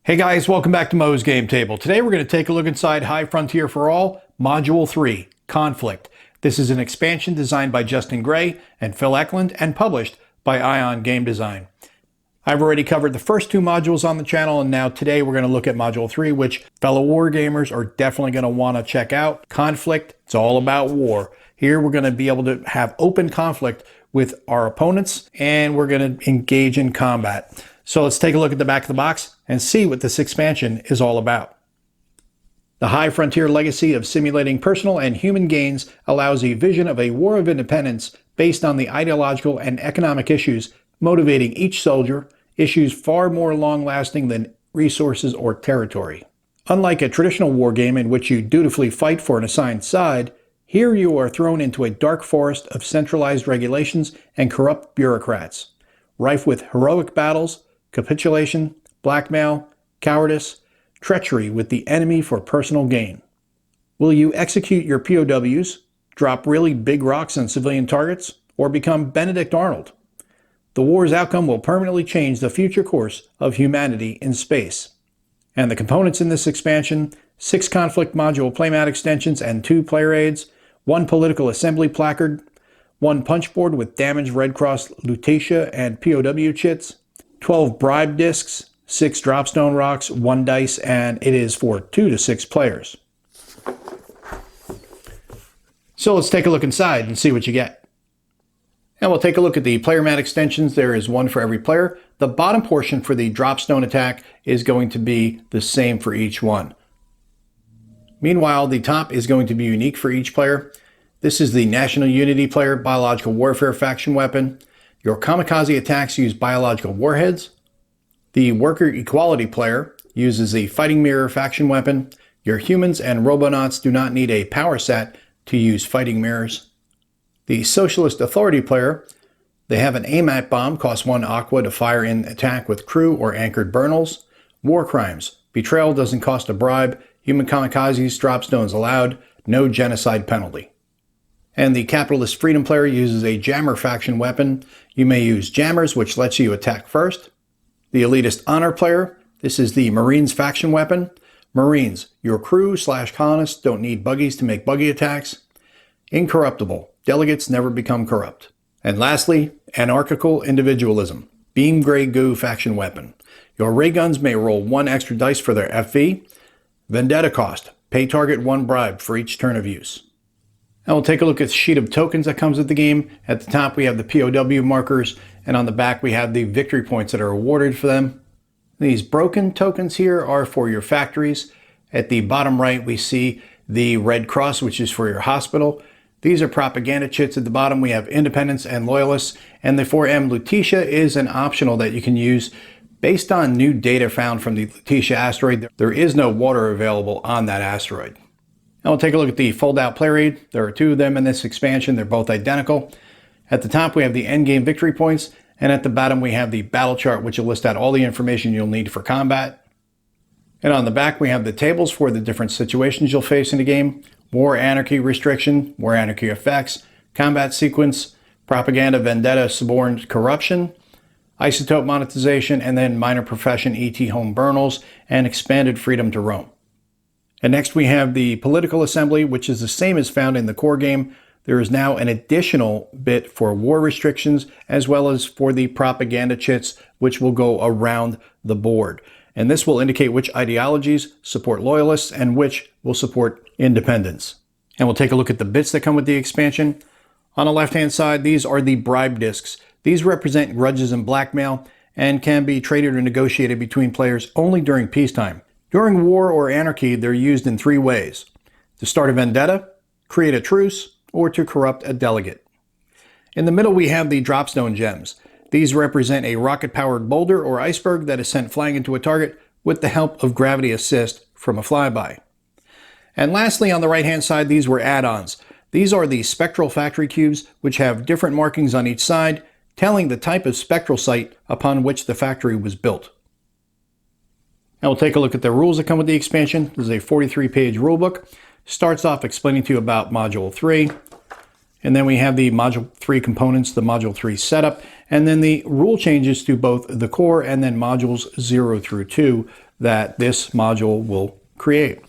Hey guys, welcome back to Mo's Game Table. Today we're going to take a look inside High Frontier for All, Module 3, Conflict. This is an expansion designed by Justin Gray and Phil Eklund and published by Ion Game Design. I've already covered the first two modules on the channel, and now today we're going to look at Module 3, which fellow war gamers are definitely going to want to check out. Conflict, it's all about war. Here we're going to be able to have open conflict with our opponents, and we're going to engage in combat. So let's take a look at the back of the box and see what this expansion is all about. The High Frontier legacy of simulating personal and human gains allows a vision of a war of independence based on the ideological and economic issues motivating each soldier, issues far more long-lasting than resources or territory. Unlike a traditional war game in which you dutifully fight for an assigned side, here you are thrown into a dark forest of centralized regulations and corrupt bureaucrats, rife with heroic battles, capitulation, blackmail, cowardice, treachery with the enemy for personal gain. Will you execute your POWs, drop really big rocks on civilian targets, or become Benedict Arnold? The war's outcome will permanently change the future course of humanity in space. And the components in this expansion: 6 conflict module playmat extensions and 2 player aids, 1 political assembly placard, 1 punchboard with damaged Red Cross Lutetia and POW chits, 12 bribe discs, 6 dropstone rocks, 1 dice, and it is for 2 to 6 players. So let's take a look inside and see what you get. And we'll take a look at the player mat extensions. There is 1 for every player. The bottom portion for the dropstone attack is going to be the same for each one. Meanwhile, the top is going to be unique for each player. This is the National Unity player biological warfare faction weapon. Your kamikaze attacks use biological warheads. The worker equality player uses the fighting mirror faction weapon. Your humans and robonauts do not need a power set to use fighting mirrors. The socialist authority player, they have an AMAT bomb, costs 1 aqua to fire in attack with crew or anchored burnals. War crimes, betrayal doesn't cost a bribe. Human kamikazes, dropstones allowed, no genocide penalty. And the capitalist freedom player uses a jammer faction weapon. You may use jammers, which lets you attack first. The elitist honor player, this is the Marines faction weapon. Marines, your crew/colonists don't need buggies to make buggy attacks. Incorruptible, delegates never become corrupt. And lastly, anarchical individualism, beam gray goo faction weapon. Your ray guns may roll 1 extra dice for their FV. Vendetta cost, pay target 1 bribe for each turn of use. Now we'll take a look at the sheet of tokens that comes with the game. At the top we have the POW markers, and on the back we have the victory points that are awarded for them. These broken tokens here are for your factories. At the bottom right we see the Red Cross, which is for your hospital. These are propaganda chits. At the bottom we have independents and loyalists, and the 4M Lutetia is an optional that you can use based on new data found from the Lutetia asteroid. There is no water available on that asteroid. Now we'll take a look at the fold-out player aid. There are 2 of them in this expansion. They're both identical. At the top we have the endgame victory points, and at the bottom we have the battle chart, which will list out all the information you'll need for combat. And on the back we have the tables for the different situations you'll face in the game: war anarchy restriction, war anarchy effects, combat sequence, propaganda, vendetta, suborned corruption, isotope monetization, and then minor profession ET home burnals, and expanded freedom to roam. And next we have the political assembly, which is the same as found in the core game. There is now an additional bit for war restrictions, as well as for the propaganda chits, which will go around the board. And this will indicate which ideologies support loyalists and which will support independents. And we'll take a look at the bits that come with the expansion. On the left-hand side, these are the bribe discs. These represent grudges and blackmail and can be traded or negotiated between players only during peacetime. During war or anarchy, they're used in 3 ways: to start a vendetta, create a truce, or to corrupt a delegate. In the middle, we have the dropstone gems. These represent a rocket-powered boulder or iceberg that is sent flying into a target with the help of gravity assist from a flyby. And lastly, on the right-hand side, these were add-ons. These are the spectral factory cubes, which have different markings on each side, telling the type of spectral site upon which the factory was built. Now we'll take a look at the rules that come with the expansion. This is a 43-page rulebook. Starts off explaining to you about Module 3. And then we have the Module 3 components, the Module 3 setup, and then the rule changes to both the core and then Modules 0 through 2 that this module will create.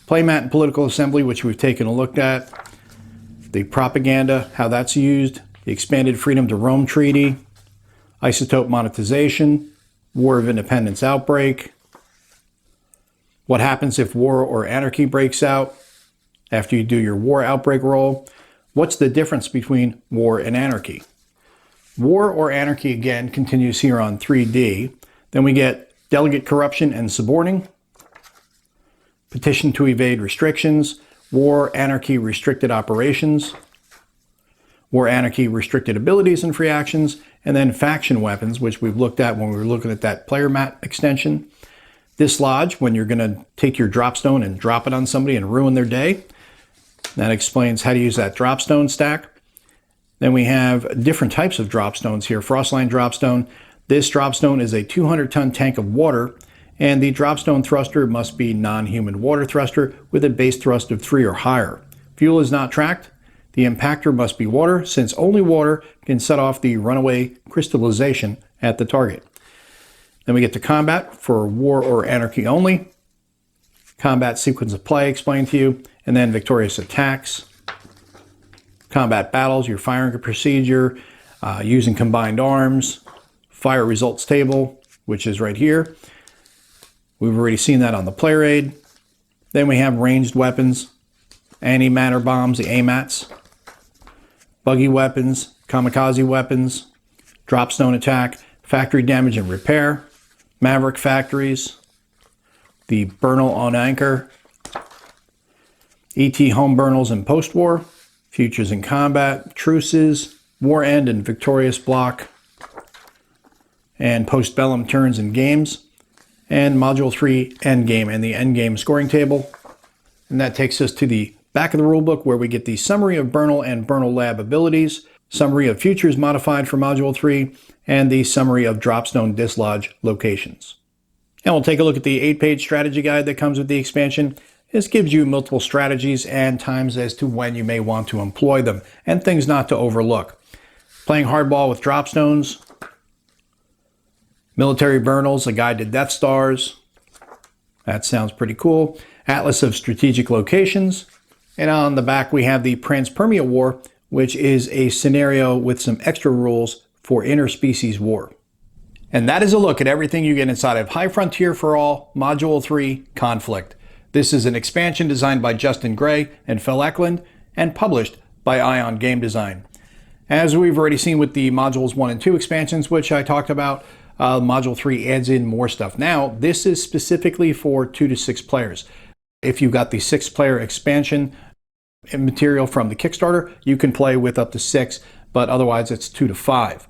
Playmat and political assembly, which we've taken a look at. The propaganda, how that's used. The expanded freedom to roam treaty. Isotope monetization. War of Independence outbreak. What happens if war or anarchy breaks out after you do your war outbreak roll? What's the difference between war and anarchy? War or anarchy, again, continues here on 3D. Then we get delegate corruption and suborning, petition to evade restrictions, war, anarchy, restricted operations, war, anarchy, restricted abilities and free actions, and then faction weapons, which we've looked at when we were looking at that player mat extension. Dislodge, when you're going to take your dropstone and drop it on somebody and ruin their day. That explains how to use that dropstone stack. Then we have different types of dropstones here. Frostline dropstone. This dropstone is a 200-ton tank of water, and the dropstone thruster must be non-human water thruster with a base thrust of 3 or higher. Fuel is not tracked. The impactor must be water, since only water can set off the runaway crystallization at the target. Then we get to combat for war or anarchy only. Combat sequence of play explained to you, and then victorious attacks. Combat battles, your firing procedure, using combined arms, fire results table, which is right here. We've already seen that on the player aid. Then we have ranged weapons, antimatter bombs, the AMATs, buggy weapons, kamikaze weapons, dropstone attack, factory damage and repair, maverick factories, the Burnal on anchor, ET home burnals and post-war, futures in combat, truces, war end and victorious block, and post-bellum turns and games, and Module 3 endgame and the endgame scoring table. And that takes us to the back of the rulebook, where we get the summary of Burnal and Burnal Lab abilities, summary of futures modified for Module 3, and the summary of dropstone dislodge locations. And we'll take a look at the 8-page strategy guide that comes with the expansion. This gives you multiple strategies and times as to when you may want to employ them, and things not to overlook. Playing hardball with dropstones, military burnals, a guide to Death Stars. That sounds pretty cool. Atlas of strategic locations. And on the back we have the Panspermia War, which is a scenario with some extra rules for interspecies war. And that is a look at everything you get inside of High Frontier for All Module 3 Conflict. This is an expansion designed by Justin Gray and Phil Eklund and published by Ion Game Design. As we've already seen with the Modules 1 and 2 expansions, which I talked about, Module 3 adds in more stuff. Now, this is specifically for 2 to 6 players. If you've got the 6-player expansion material from the Kickstarter, you can play with up to 6, but otherwise it's 2 to 5.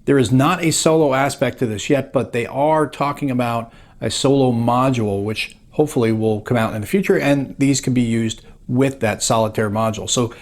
There is not a solo aspect to this yet, but they are talking about a solo module, which hopefully will come out in the future, and these can be used with that solitaire module. So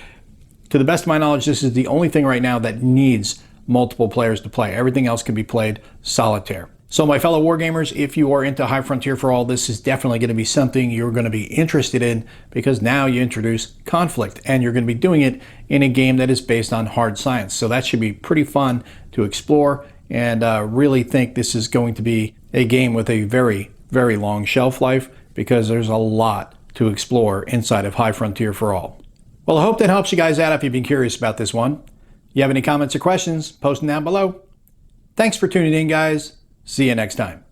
to the best of my knowledge, this is the only thing right now that needs multiple players to play. Everything else can be played solitaire. So my fellow wargamers, if you are into High Frontier for All, this is definitely going to be something you're going to be interested in, because now you introduce conflict and you're going to be doing it in a game that is based on hard science. So that should be pretty fun to explore, and really think this is going to be a game with a very, very long shelf life, because there's a lot to explore inside of High Frontier for All. Well, I hope that helps you guys out if you've been curious about this one. You have any comments or questions, post them down below. Thanks for tuning in, guys. See you next time.